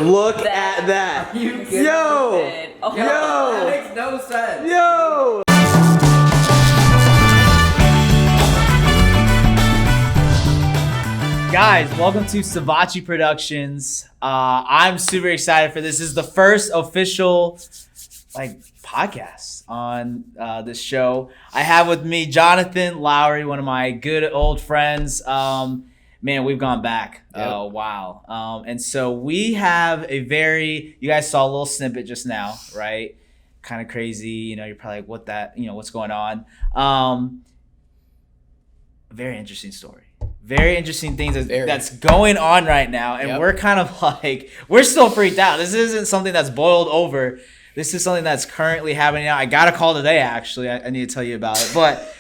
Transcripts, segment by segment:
Look at that. Yo. That makes no sense. Yo. Guys, welcome to Savachi Productions. I'm super excited for this. This is the first official podcast on this show. I have with me Jonathan Lowry, one of my good old friends. Man, we've gone back a while. And so we have you guys saw a little snippet just now, right? Kind of crazy. You're probably like, what's going on? Very interesting story. Very interesting things that's going on right now. And we're kind of like, we're still freaked out. This isn't something that's boiled over. This is something that's currently happening now. I got a call today, actually. I need to tell you about it. But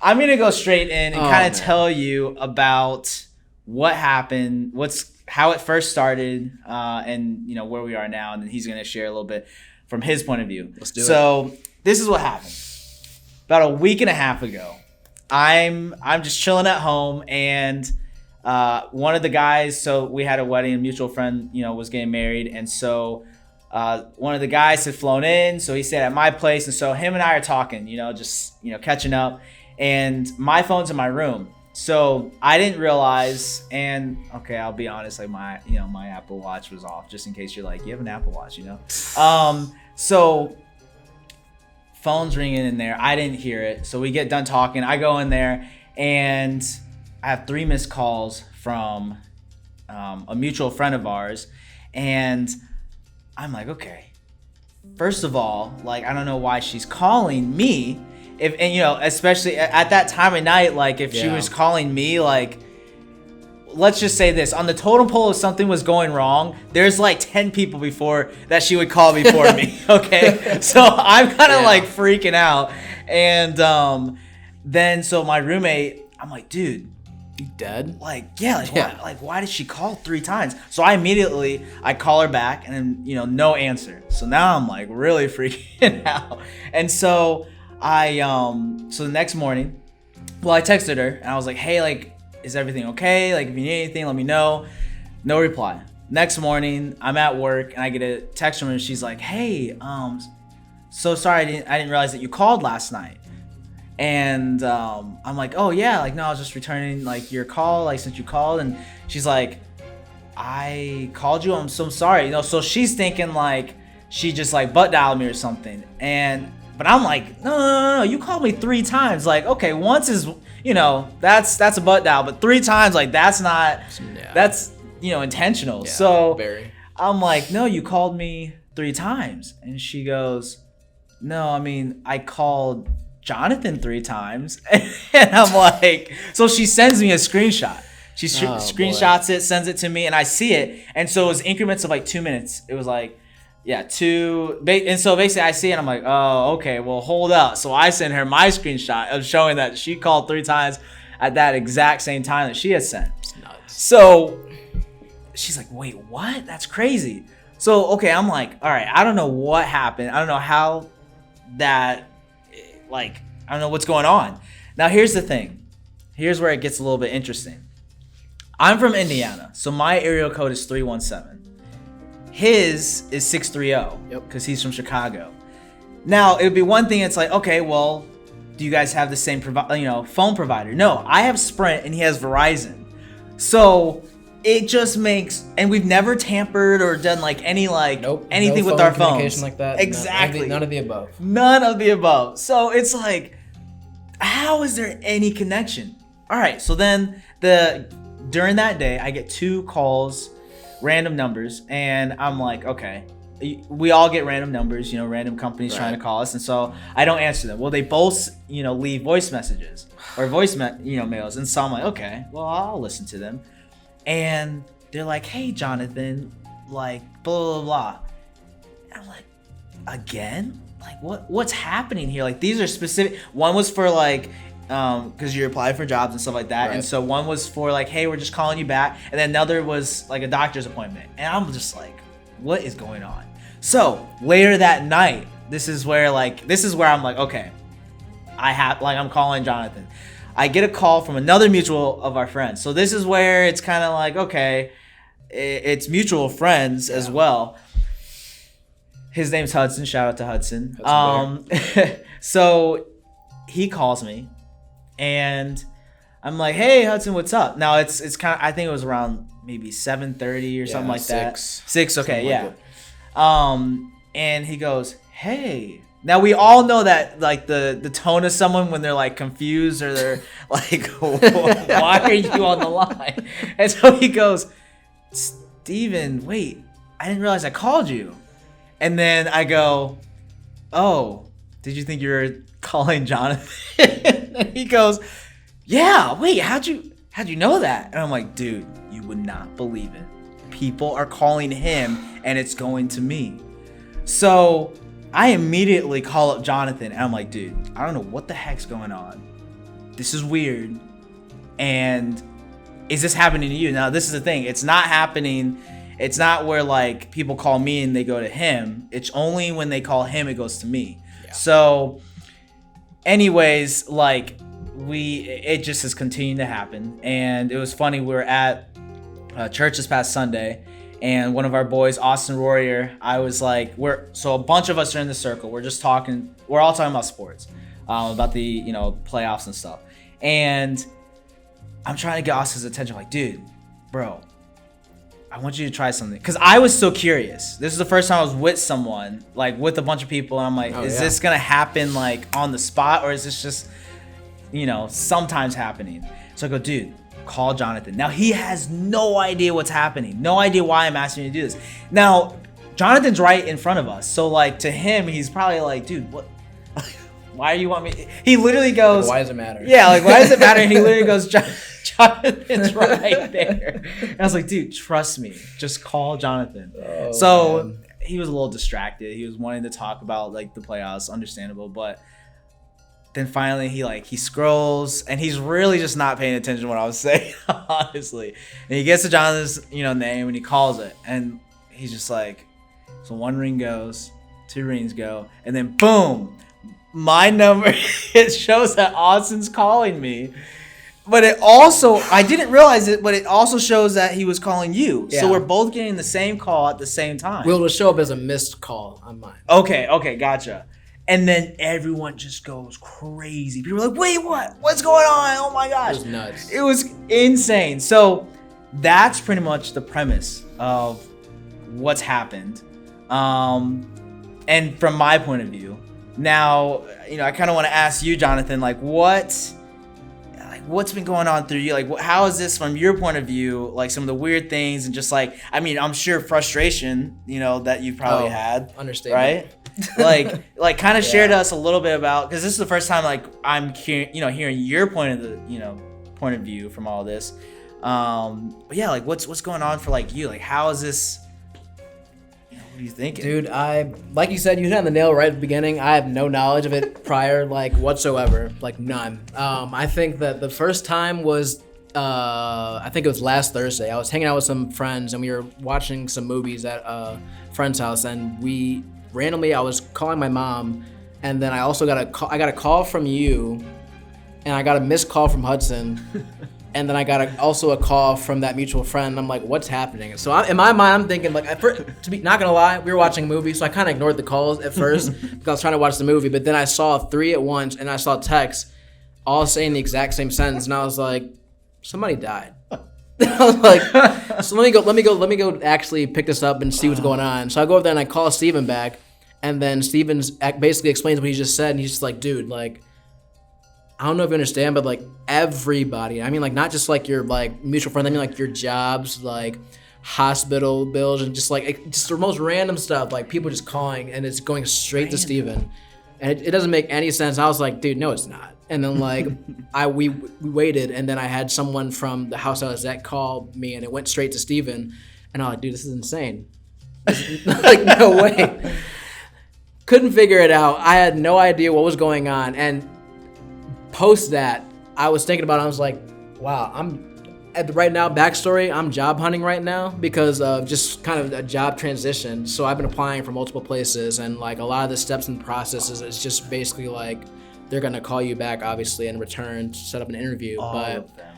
I'm going to go straight in and kind of tell you about what happened, how it first started, and where we are now. And then he's going to share a little bit from his point of view. Let's do it. So this is what happened. About a week and a half ago, I'm just chilling at home, and one of the guys, so we had a wedding, a mutual friend, was getting married, and so one of the guys had flown in, so he stayed at my place, and so him and I are talking, just catching up, and my phone's in my room, so I didn't realize, and okay, I'll be honest, like my Apple Watch was off, just in case you're like, you have an Apple Watch, so phone's ringing in there. I didn't hear it. So we get done talking. I go in there and I have 3 missed calls from a mutual friend of ours. And I'm like, okay, first of all, I don't know why she's calling me. Especially at that time of night, if she was calling me, let's just say this, on the totem pole, if something was going wrong, there's 10 people before that she would call before me. Okay. So I'm kind of freaking out. And then so my roommate, I'm like, dude, you dead? Why did she call 3 times? So I call her back, and then, no answer. So now I'm really freaking out. And so so the next morning, I texted her and I was like, hey, is everything okay? If you need anything, let me know. No reply. Next morning, I'm at work and I get a text from her. She's like, hey, so sorry, I didn't realize that you called last night. And I'm like, oh yeah, no, I was just returning your call, since you called. And she's like, I called you, I'm so sorry. So she's thinking she just butt dialed me or something. But I'm like, no, you called me 3 times. Okay, once is, that's a butt dial, but 3 times, that's not, that's, intentional. Yeah, so very. I'm like, no, you called me 3 times. And she goes, no, I called Jonathan 3 times. And I'm like, so she sends me a screenshot. She screenshots it, sends it to me, and I see it. And so it was increments of 2 minutes. It was 2, and so basically I see it and I'm like, oh, okay, well, hold up. So I sent her my screenshot of showing that she called 3 times at that exact same time that she had sent. It's nuts. So she's like, wait, what? That's crazy. So, okay, I'm like, all right, I don't know what happened. I don't know how that, I don't know what's going on. Now, here's the thing. Here's where it gets a little bit interesting. I'm from Indiana, so my area code is 317. His is 630 because he's from Chicago. Now, it would be one thing, it's okay, well, do you guys have the same phone provider? No, I have Sprint and he has Verizon. So it just makes, and we've never tampered or done anything with our phones. Communication like that. Exactly. None of the above. None of the above. So it's how is there any connection? All right, so then during that day, I get 2 calls, random numbers, and I'm like, okay, we all get random numbers, random companies trying to call us, and so I don't answer them. Well, they both, leave voice messages or mails, and so I'm like, okay, well, I'll listen to them. And they're like, hey, Jonathan, blah, blah, blah. And I'm like, again? What's happening here? These are specific. One was for because you apply for jobs and stuff like that. Right. And so one was for hey, we're just calling you back. And then another was a doctor's appointment. And I'm just what is going on? So later that night, this is where I'm like, okay, I'm calling Jonathan. I get a call from another mutual of our friends. So this is where it's kind of okay, it's mutual friends as well. His name's Hudson. Shout out to Hudson. So he calls me, and I'm like, "Hey, Hudson, what's up?" Now it's kind of, I think it was around maybe 7:30 or something like that. 6. Okay, yeah. And he goes, "Hey." Now we all know that like the tone of someone when they're like confused or they're like, "Why are you on the line?" And so he goes, "Steven, wait, I didn't realize I called you." And then I go, "Oh, did you think you were calling Jonathan?" And he goes, "Yeah, wait, how'd you know that?" And I'm like, "Dude, you would not believe it. People are calling him and it's going to me." So I immediately call up Jonathan and I'm like, "Dude, I don't know what the heck's going on. This is weird. And is this happening to you?" Now, this is the thing. It's not happening. It's not where like people call me and they go to him. It's only when they call him, it goes to me. Yeah. So anyways, like it just has continued to happen. And it was funny. We were at church this past Sunday, and one of our boys, Austin Warrior, I was like, so a bunch of us are in the circle. We're just talking. We're all talking about sports, about the playoffs and stuff. And I'm trying to get Austin's attention. Like, "Dude, bro, I want you to try something." Because I was so curious. This is the first time I was with someone, like with a bunch of people. And I'm like, is this going to happen like on the spot? Or is this just, sometimes happening? So I go, "Dude, call Jonathan." Now he has no idea what's happening. No idea why I'm asking you to do this. Now, Jonathan's right in front of us. So like to him, he's probably like, "Dude, what? Why do you want me?" He literally goes, "Why does it matter?" Yeah, like, why does it matter? And he literally goes, Jonathan's right there. And I was like, "Dude, trust me. Just call Jonathan." Man. He was a little distracted. He was wanting to talk about like the playoffs, understandable. But then finally he scrolls and he's really just not paying attention to what I was saying, honestly. And he gets to Jonathan's, name and he calls it. And he's just like, so one ring goes, two rings go, and then boom, my number, it shows that Austin's calling me. But it also, I didn't realize it, but it also shows that he was calling you. Yeah. So we're both getting the same call at the same time. Well, it'll show up as a missed call on mine. Okay, gotcha. And then everyone just goes crazy. People are like, "Wait, what? What's going on? Oh my gosh." It was nuts. It was insane. So that's pretty much the premise of what's happened. And from my point of view, now, I kind of want to ask you, Jonathan, like what's been going on through you? Like, how is this from your point of view? Like some of the weird things and just like, I'm sure frustration, that you've probably had. Understand. Right? like kind of share to us a little bit about, because this is the first time like I'm hearing your point of view from all this. But yeah, like what's going on for like you? Like how is this? What are you thinking? Dude, like you said, you hit on the nail right at the beginning. I have no knowledge of it prior, like whatsoever, like none. I think that the first time was, I think it was last Thursday. I was hanging out with some friends and we were watching some movies at a friend's house, and I was calling my mom, and then I also got a call from you, and I got a missed call from Hudson. And then I got also a call from that mutual friend. And I'm like, what's happening? So in my mind, I'm thinking, like, not gonna lie, we were watching a movie, so I kind of ignored the calls at first because I was trying to watch the movie. But then I saw 3 at once, and I saw texts all saying the exact same sentence, and I was like, somebody died. I was like, so let me go actually pick this up and see what's going on. So I go over there and I call Steven back, and then Steven basically explains what he just said, and he's just like, "Dude, like, I don't know if you understand, but like everybody, I mean, like not just like your like mutual friends, I mean like your jobs, like hospital bills, and just the most random stuff, like people just calling, and it's going straight to Steven. And it doesn't make any sense." I was like, "Dude, no, it's not." And then like we waited, and then I had someone from the house I was at call me, and it went straight to Steven. And I was like, "Dude, this is insane." Like, no way. Couldn't figure it out. I had no idea what was going on. And post that, I was thinking about it. I was like, wow, right now, backstory, I'm job hunting right now because of just kind of a job transition. So I've been applying for multiple places, and like a lot of the steps and processes, it's just basically like they're gonna call you back, obviously, in return to set up an interview. All of them.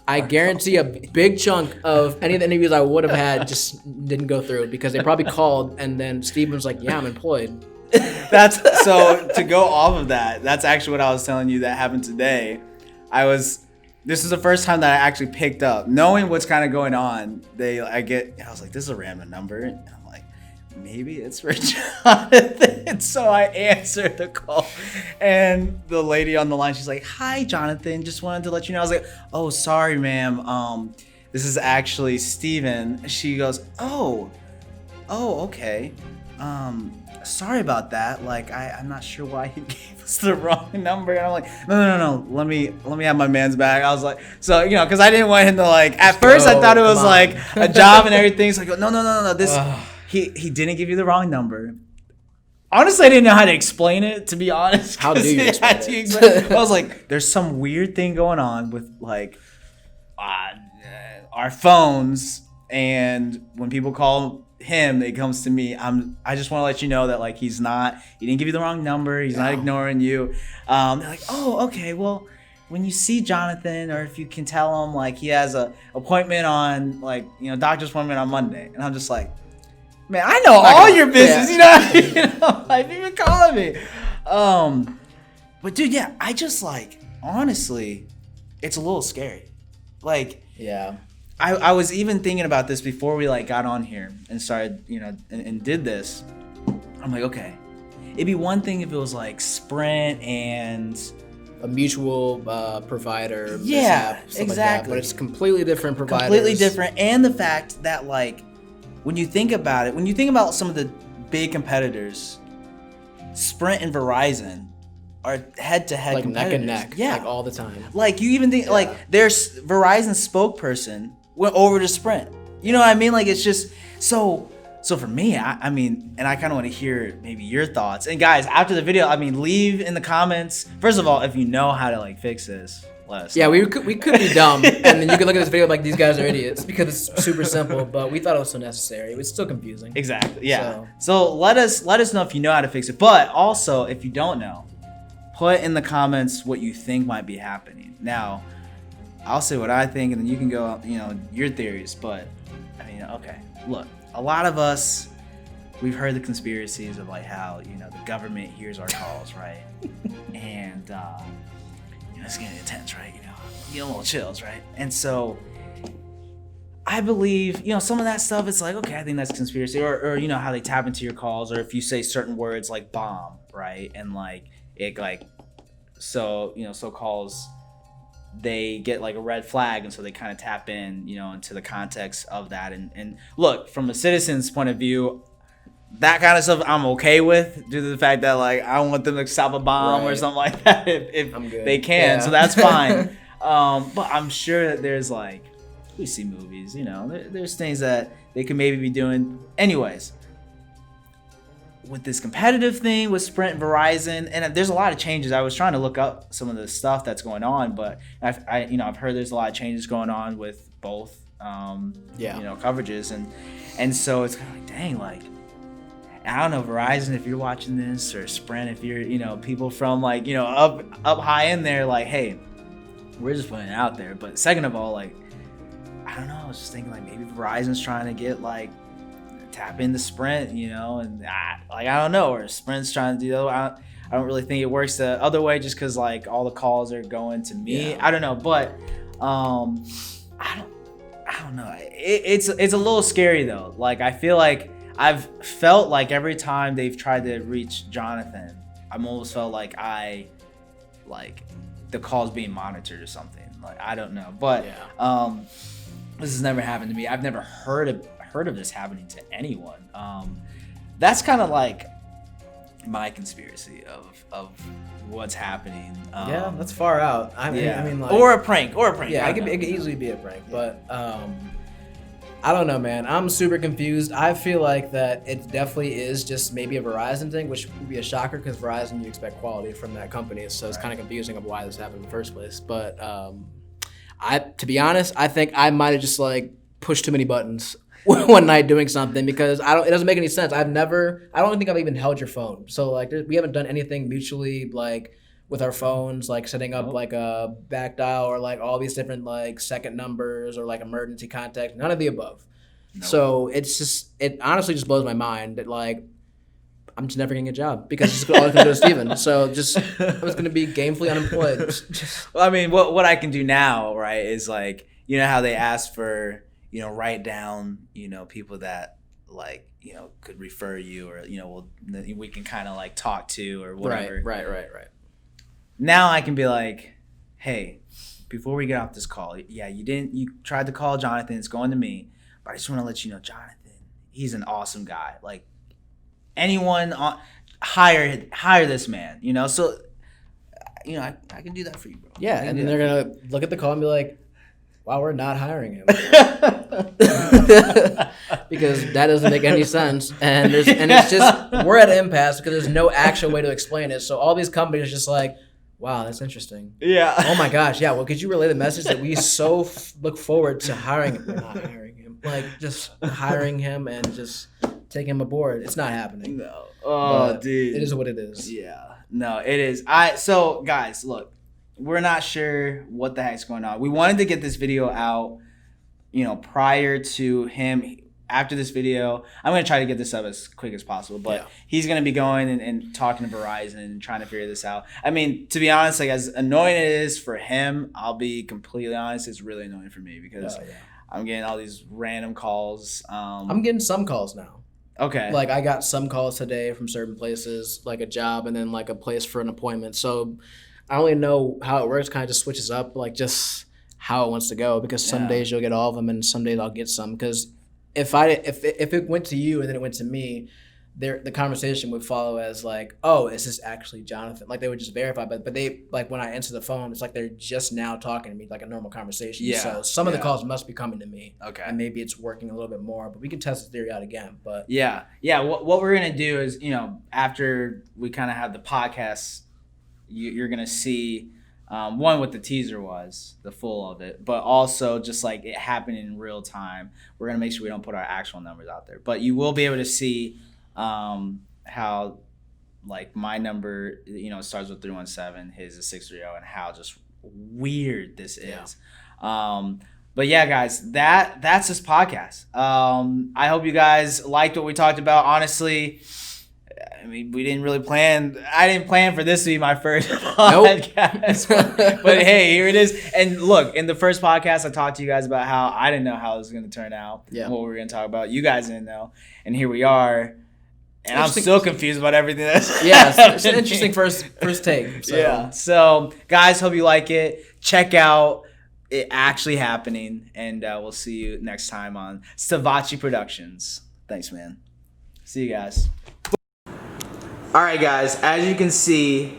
I guarantee a big chunk of any of the interviews I would have had just didn't go through because they probably called and then Steven was like, yeah, I'm employed. That's so to go off of that. That's actually what I was telling you that happened today. This is the first time that I actually picked up, knowing what's kind of going on. I was like, this is a random number, and I'm like, maybe it's for Jonathan. So I answered the call, and the lady on the line, she's like, hi, Jonathan. Just wanted to let you know. I was like, oh, sorry, ma'am. This is actually Steven. She goes, oh, okay. Sorry about that. Like, I'm not sure why he gave us the wrong number. And I'm like, no. Let me have my man's back. I was like, so, because I didn't want him to like, at first I thought it was like a job and everything. So I go, no. This, he didn't give you the wrong number. Honestly, I didn't know how to explain it, to be honest. How do you explain it? I was like, there's some weird thing going on with like our phones, and when people call him, it comes to me. I just want to let you know that like he didn't give you the wrong number. He's not ignoring you. They're like, oh, okay. Well, when you see Jonathan, or if you can tell him like he has a appointment on like doctor's appointment on Monday, and I'm just like, man, I know all your business. Like you've been calling me. But dude, yeah, I just like honestly, it's a little scary. Like, yeah. I was even thinking about this before we like got on here and started, and did this. I'm like, okay, it'd be one thing if it was like Sprint and a mutual provider. Yeah, mishap, exactly. Like that, but it's completely different providers. Completely different, and the fact that like when you think about some of the big competitors, Sprint and Verizon are head-to-head like competitors. neck and neck, yeah, like all the time. Like you even think like there's Verizon's spokesperson went over to Sprint. You know what I mean? Like it's just so for me, I mean, and I kind of want to hear maybe your thoughts. And guys, after the video, I mean, leave in the comments. First of all, if you know how to like fix this, let us know. We could be dumb, and then you could look at this video like these guys are idiots because it's super simple. But we thought it was so necessary. It was still confusing. Exactly. Yeah. So let us know if you know how to fix it. But also, if you don't know, put in the comments what you think might be happening. Now, I'll say what I think, and then you can go, your theories. But I mean, okay, look, a lot of us, we've heard the conspiracies of like how the government hears our calls, right? And it's getting intense, right? You get a little chills, right? And so I believe, some of that stuff. It's like, okay, I think that's conspiracy, or how they tap into your calls, or if you say certain words like bomb, right? And like it like so calls, they get like a red flag, and so they kind of tap in into the context of that. And look, from a citizen's point of view, that kind of stuff I'm okay with, due to the fact that like I don't want them to stop a bomb or something like that if they can. So that's fine. But I'm sure that there's like, we see movies, there's things that they could maybe be doing. Anyways, with this competitive thing with Sprint and Verizon, and there's a lot of changes. I was trying to look up some of the stuff that's going on, but I've heard there's a lot of changes going on with both coverages, and so it's kind of like, dang, like I don't know, Verizon, if you're watching this, or Sprint, if you're people from like up high in there, like, hey, we're just putting it out there. But second of all, like, I don't know, I was just thinking like maybe Verizon's trying to get like tap into Sprint, and like I don't know, or Sprint's trying to do that. I don't really think it works the other way, just because like all the calls are going to me. I don't know, but I don't know. It's a little scary though. Like I feel like I've felt like every time they've tried to reach Jonathan, I'm almost felt like the call's being monitored or something. Like I don't know, but this has never happened to me. I've never heard of this happening to anyone. That's kind of like my conspiracy of what's happening. That's far out. I mean, like, or a prank. Yeah, it could easily be a prank, but I don't know, man. I'm super confused. I feel like that it definitely is just maybe a Verizon thing, which would be a shocker because Verizon, you expect quality from that company, so it's kind of confusing of why this happened in the first place. But to be honest, I think I might have just like pushed too many buttons one night doing something, because it doesn't make any sense. I don't think I've even held your phone. So like we haven't done anything mutually like with our phones, like setting up like a back dial or like all these different like second numbers or like emergency contact. None of the above. So it honestly just blows my mind that like I'm just never getting a job because it's all I can do is Steven. So I'm just going to be gainfully unemployed. Well, I mean, what I can do now, right, is like, you know how they ask for, you know, write down, you know, people that like, you know, could refer you or, you know, we can kind of like talk to or whatever. Right. Now I can be like, hey, before we get off this call, yeah, you tried to call Jonathan. It's going to me. But I just want to let you know, Jonathan, he's an awesome guy. Like, anyone hire this man, you know? So, you know, I can do that for you, bro. Yeah, and then they're going to look at the call and be like, wow, we're not hiring him. Because that doesn't make any sense. And it's just, we're at an impasse because there's no actual way to explain it. So all these companies are just like, wow, that's interesting. Yeah. Oh my gosh, yeah. Well, could you relay the message that we so look forward to hiring him? We're not hiring him. Like, just hiring him and just taking him aboard. It's not happening. No. Oh, But dude. It is what it is. Yeah. No, it is. So, guys, look. We're not sure what the heck's going on. We wanted to get this video out, you know, prior to him. After this video, I'm going to try to get this up as quick as possible, but he's going to be going and talking to Verizon and trying to figure this out. I mean, to be honest, like as annoying it is for him, I'll be completely honest, it's really annoying for me because I'm getting all these random calls. I'm getting some calls now. Okay. Like, I got some calls today from certain places, like a job and then like a place for an appointment. So I only know how it works, kind of just switches up, like just how it wants to go, because some days you'll get all of them and some days I'll get some. Because if it went to you and then it went to me, the conversation would follow as like, oh, is this actually Jonathan? Like, they would just verify, but they, like, when I answer the phone, it's like they're just now talking to me like a normal conversation. Yeah. So some of the calls must be coming to me. Okay. And maybe it's working a little bit more, but we can test the theory out again. But yeah. What we're gonna do is, you know, after we kind of have the podcast, you're gonna see one, what the teaser was, the full of it, but also just like it happening in real time. We're gonna make sure we don't put our actual numbers out there, but you will be able to see how like my number, you know, starts with 317, his is 630, and how just weird this is. But yeah, guys, that's this podcast. I hope you guys liked what we talked about. Honestly, I mean, we didn't really plan. I didn't plan for this to be my first podcast. But hey, here it is. And look, in the first podcast, I talked to you guys about how I didn't know how it was going to turn out. Yeah. What we were going to talk about. You guys didn't know. And here we are. And I'm still confused about everything that's it's an interesting first take. So. Yeah. So, guys, hope you like it. Check out it actually happening. And we'll see you next time on Stavachi Productions. Thanks, man. See you guys. All right, guys, as you can see,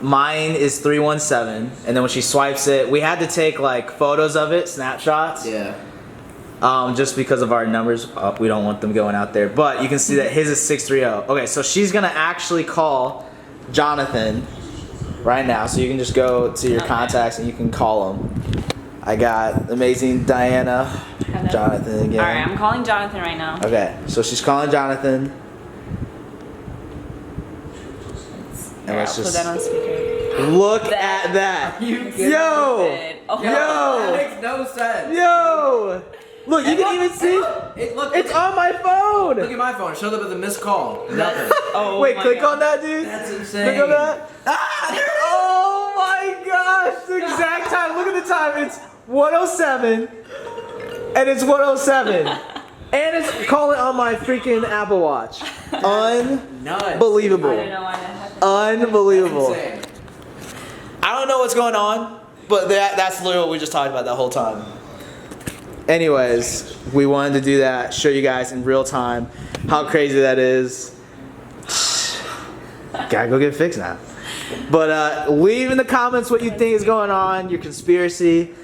mine is 317, and then when she swipes it, we had to take like photos of it, snapshots. Yeah. Just because of our numbers, we don't want them going out there. But you can see that his is 630. Okay, so she's gonna actually call Jonathan right now. So you can just go to your contacts and you can call him. I got amazing Diana. Hello. Jonathan again. All right, I'm calling Jonathan right now. Okay, so she's calling Jonathan. And let's I'll just put that on speaker. look at that. Yo! Oh, Yo! That makes no sense. Yo! Look, you can even see. It's on my phone. Look at my phone. It shows up as a missed call. Nothing. Oh, Wait, my click God. on that, dude. That's insane. Look at that. Oh my gosh! The exact time. Look at the time. It's 107, and it's 107, and it's calling on my freaking Apple Watch. Unbelievable. I don't know why that happened. Unbelievable. Insane. I don't know what's going on, but that's literally what we just talked about that whole time. Anyways, we wanted to do that, show you guys in real time how crazy that is. Gotta go get it fixed now. But leave in the comments what you think is going on, your conspiracy,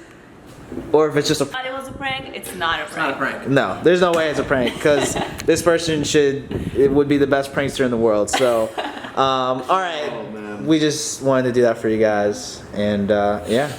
or if it's just a... Thought it was a prank. It's not a prank. It's not a prank. No, there's no way it's a prank, because this person would be the best prankster in the world. So, alright, we just wanted to do that for you guys, and yeah.